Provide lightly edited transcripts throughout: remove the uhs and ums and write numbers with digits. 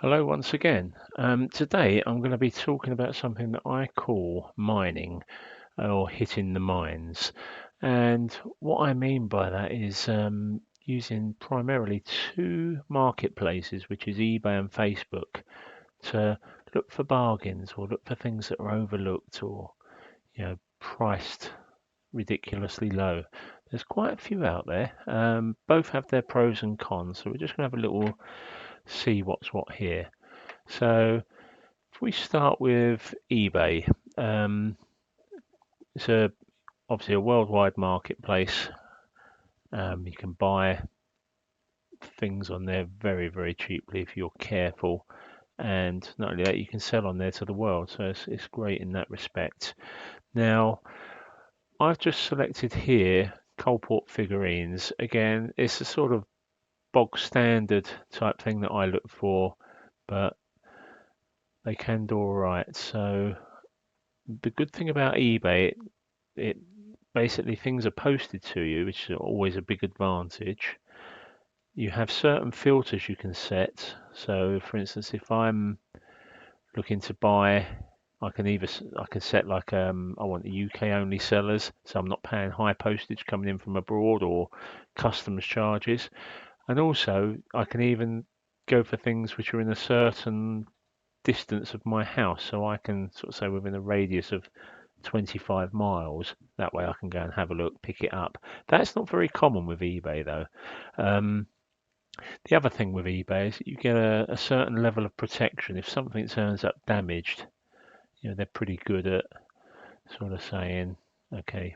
Hello once again. Today I'm going to be talking about something that I call mining or hitting the mines. And what I mean by that is using primarily two marketplaces, which is eBay and Facebook, to look for bargains or look for things that are overlooked or priced ridiculously low. There's quite a few out there. Both have their pros and cons, so we're just going to have a little see what's what here. So if we start with eBay, it's obviously a worldwide marketplace. You can buy things on there very, very cheaply if you're careful. And not only that, you can sell on there to the world. So it's great in that respect. Now, I've just selected here Coalport figurines. Again, it's a sort of bog standard type thing that I look for, but they can do all right. So the good thing about eBay, it basically things are posted to you, which is always a big advantage. You have certain filters you can set. So, for instance, if I'm looking to buy, I can set like I want the UK only sellers, so I'm not paying high postage coming in from abroad or customs charges. And also, I can even go for things which are in a certain distance of my house, so I can sort of say within a radius of 25 miles. That way I can go and have a look, pick it up. That's not very common with eBay though. Um, the other thing with eBay is that you get a certain level of protection. If something turns up damaged, they're pretty good at sort of saying, okay,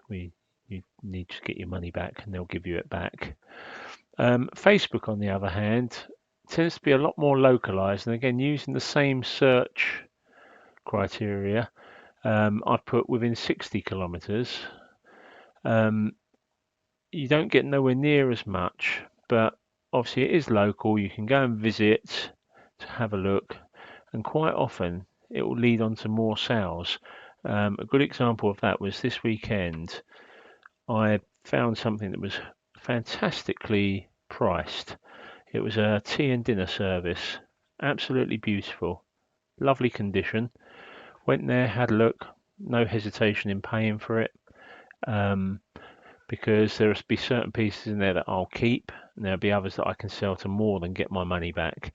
you need to get your money back, and they'll give you it back. Facebook, on the other hand, tends to be a lot more localized, and again, using the same search criteria, I've put within 60 kilometers. Um, you don't get nowhere near as much, but obviously it is local. You can go and visit to have a look, and quite often it will lead on to more sales. A good example of that was this weekend. I found something that was fantastically priced. It was a tea and dinner service, absolutely beautiful, lovely condition. Went there, had a look, no hesitation in paying for it. Um, because there'll be certain pieces in there that I'll keep, and there'll be others that I can sell to more than get my money back.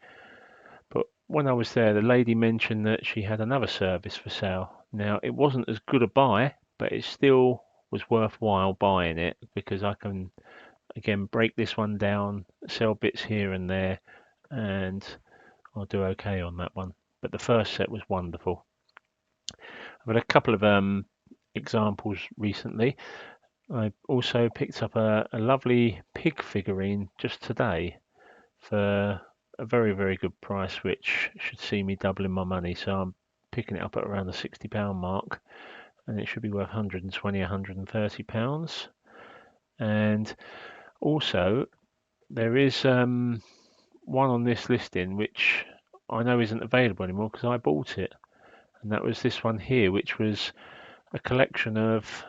But when I was there, the lady mentioned that she had another service for sale. Now, it wasn't as good a buy, but it still was worthwhile buying it because I can, again, break this one down, sell bits here and there, and I'll do okay on that one. But the first set was wonderful. I've had a couple of examples recently. I also picked up a lovely pig figurine just today for a very, very good price, which should see me doubling my money. So I'm picking it up at around the £60 mark, and it should be worth 120, £130. And also, there is one on this listing which I know isn't available anymore because I bought it, and that was this one here, which was a collection of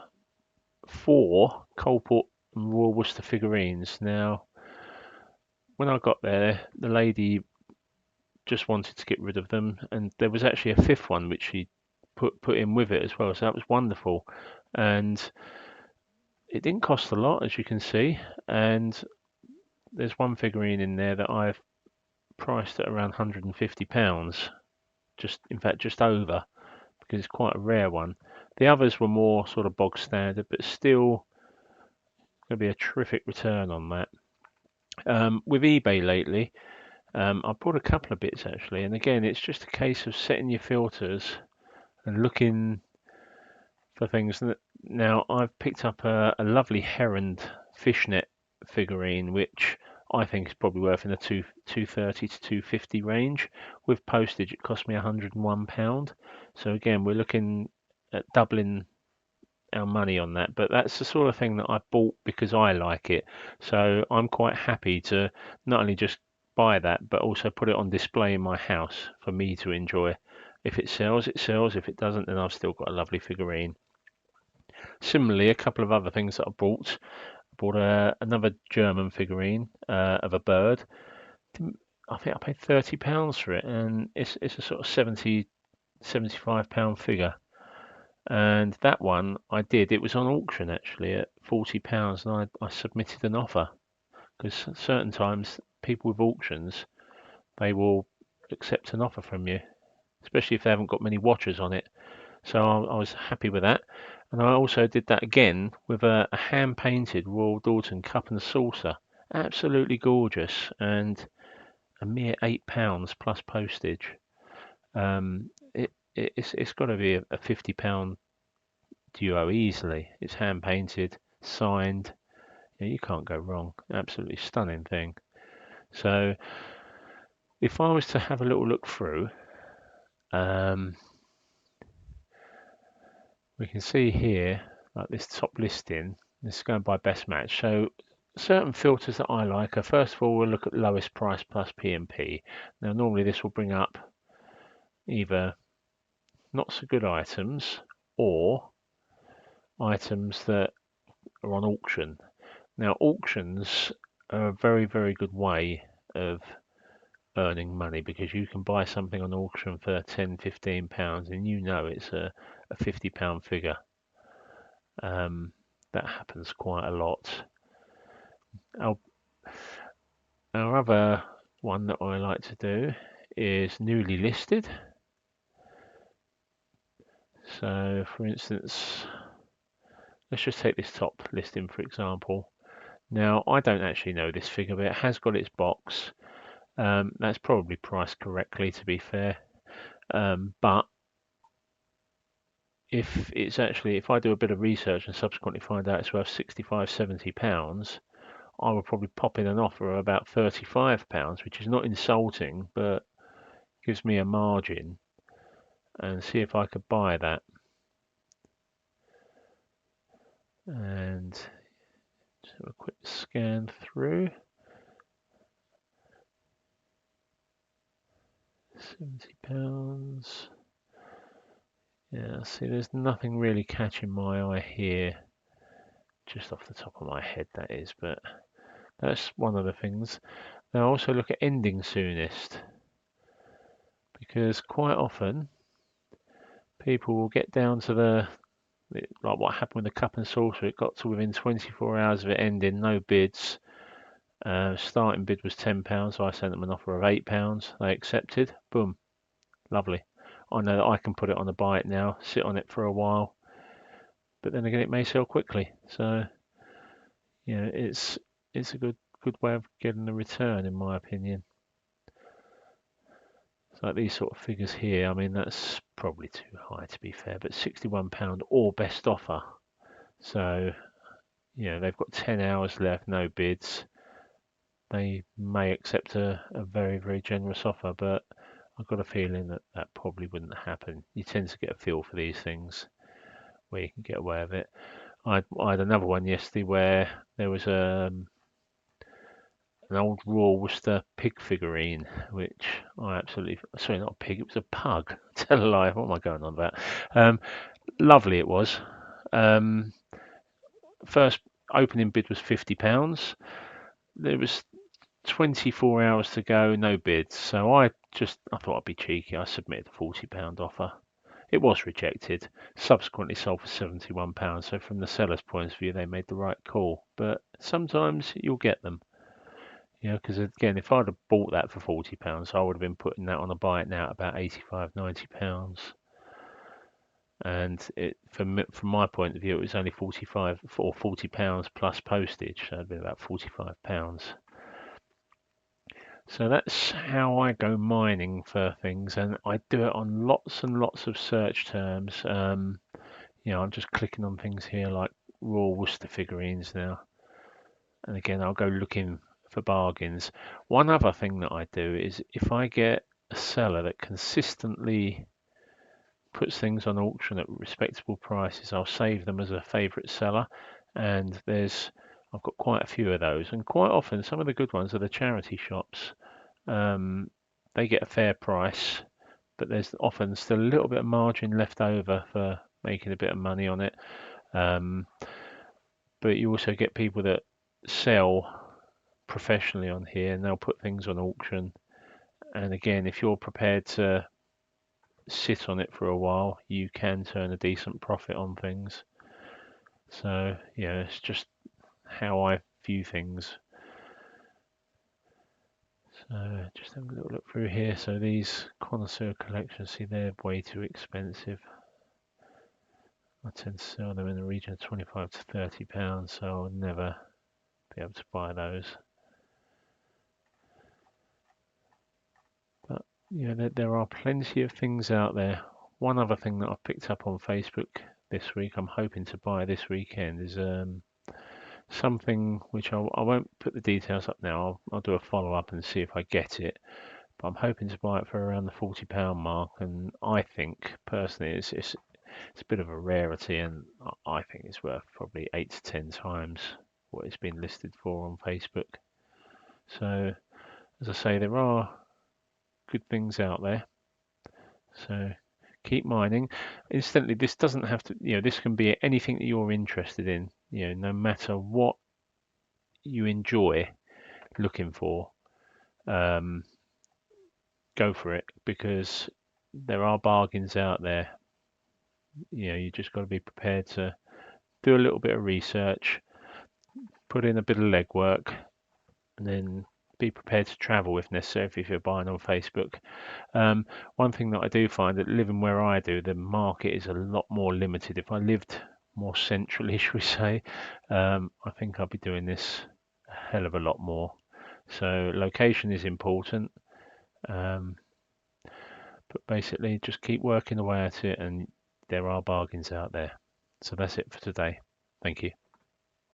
four Coalport and Royal Worcester figurines. Now, when I got there, the lady just wanted to get rid of them, and there was actually a fifth one which she put in with it as well. So that was wonderful, and it didn't cost a lot, as you can see. And there's one figurine in there that I've priced at around £150, just in fact just over, because it's quite a rare one. The others were more sort of bog standard, but still going to be a terrific return on that. With eBay lately, I've bought a couple of bits actually, and again, it's just a case of setting your filters and looking for things. Now, I've picked up a lovely heron fishnet figurine, which I think is probably worth in the 230 to 250 range. With postage, it cost me £101. So again, we're looking at doubling our money on that. But that's the sort of thing that I bought because I like it. So I'm quite happy to not only just buy that, but also put it on display in my house for me to enjoy. If it sells, it sells. If it doesn't, then I've still got a lovely figurine. Similarly, a couple of other things that I bought. I bought another German figurine of a bird. I think I paid £30 for it, and it's a sort of 75 pound figure. And that one I did. It was on auction actually at £40, and I submitted an offer because certain times people with auctions they will accept an offer from you, especially if they haven't got many watchers on it. So I was happy with that. And I also did that again with a hand painted Royal Doulton cup and saucer. Absolutely gorgeous, and a mere £8 plus postage. It's got to be a £50 duo easily. It's hand painted, signed. You can't go wrong. Absolutely stunning thing. So if I was to have a little look through, um, we can see here, like this top listing, this is going by best match. So certain filters that I like are, first of all, we'll look at lowest price plus P&P. Now, normally this will bring up either not so good items or items that are on auction. Now, auctions are a very, very good way of earning money because you can buy something on auction for £10, £15 and you know it's a £50 figure. That happens quite a lot. Our, our other one that I like to do is newly listed. So for instance, let's just take this top listing for example. Now I don't actually know this figure, but it has got its box. That's probably priced correctly to be fair. But if I do a bit of research and subsequently find out it's worth 65, £70, I will probably pop in an offer of about £35, which is not insulting, but gives me a margin, and see if I could buy that. And just have a quick scan through. £70. Yeah, see, there's nothing really catching my eye here, just off the top of my head, that is, but that's one of the things. Now, also look at ending soonest, because quite often people will get down to like what happened with the cup and saucer. It got to within 24 hours of it ending, no bids. Starting bid was £10, so I sent them an offer of £8. They accepted. Boom, lovely. I know that I can put it on a buy it now, sit on it for a while, but then again, it may sell quickly. So it's a good way of getting a return, in my opinion. So like these sort of figures here, I mean that's probably too high to be fair, but £61 or best offer. So they've got 10 hours left, no bids. They may accept a very, very generous offer, but I've got a feeling that that probably wouldn't happen. You tend to get a feel for these things where you can get away with it. I had another one yesterday where there was an old Royal Worcester pig figurine, which I absolutely, sorry, not a pig, it was a pug. Tell a lie, what am I going on about? Lovely it was. First opening bid was £50. There was 24 hours to go, no bids. So I thought I'd be cheeky. I submitted a £40 offer. It was rejected. Subsequently sold for £71. So from the seller's point of view, they made the right call. But sometimes you'll get them. Because again, if I'd have bought that for £40, I would have been putting that on a buy it now at about £85, £90. And from my point of view, it was only 45 or £40 plus postage. So it'd been about £45. So that's how I go mining for things, and I do it on lots and lots of search terms. I'm just clicking on things here like Royal Worcester figurines now, and again I'll go looking for bargains. One other thing that I do is if I get a seller that consistently puts things on auction at respectable prices, I'll save them as a favourite seller, and I've got quite a few of those, and quite often some of the good ones are the charity shops. They get a fair price, but there's often still a little bit of margin left over for making a bit of money on it. But you also get people that sell professionally on here, and they'll put things on auction, And again, if you're prepared to sit on it for a while, you can turn a decent profit on things. So yeah, it's just how I view things. So just have a little look through here. So these connoisseur collections, see, they're way too expensive. I tend to sell them in the region of 25 to 30 pounds, so I'll never be able to buy those. But there are plenty of things out there. One other thing that I've picked up on Facebook this week, I'm hoping to buy this weekend, is something which I won't put the details up now. I'll do a follow up and see if I get it. But I'm hoping to buy it for around the £40 mark, and I think personally it's a bit of a rarity, and I think it's worth probably 8 to 10 times what it's been listed for on Facebook. So as I say, there are good things out there. So keep mining. Incidentally, this doesn't have to, this can be anything that you're interested in, no matter what you enjoy looking for, um, go for it, because there are bargains out there. You just got to be prepared to do a little bit of research, put in a bit of legwork, and then be prepared to travel if necessary if you're buying on Facebook. One thing that I do find, that living where I do, the market is a lot more limited. If I lived more centrally, should we say, I think I'd be doing this a hell of a lot more. So location is important, but basically just keep working away at it, and there are bargains out there. So that's it for today. Thank you.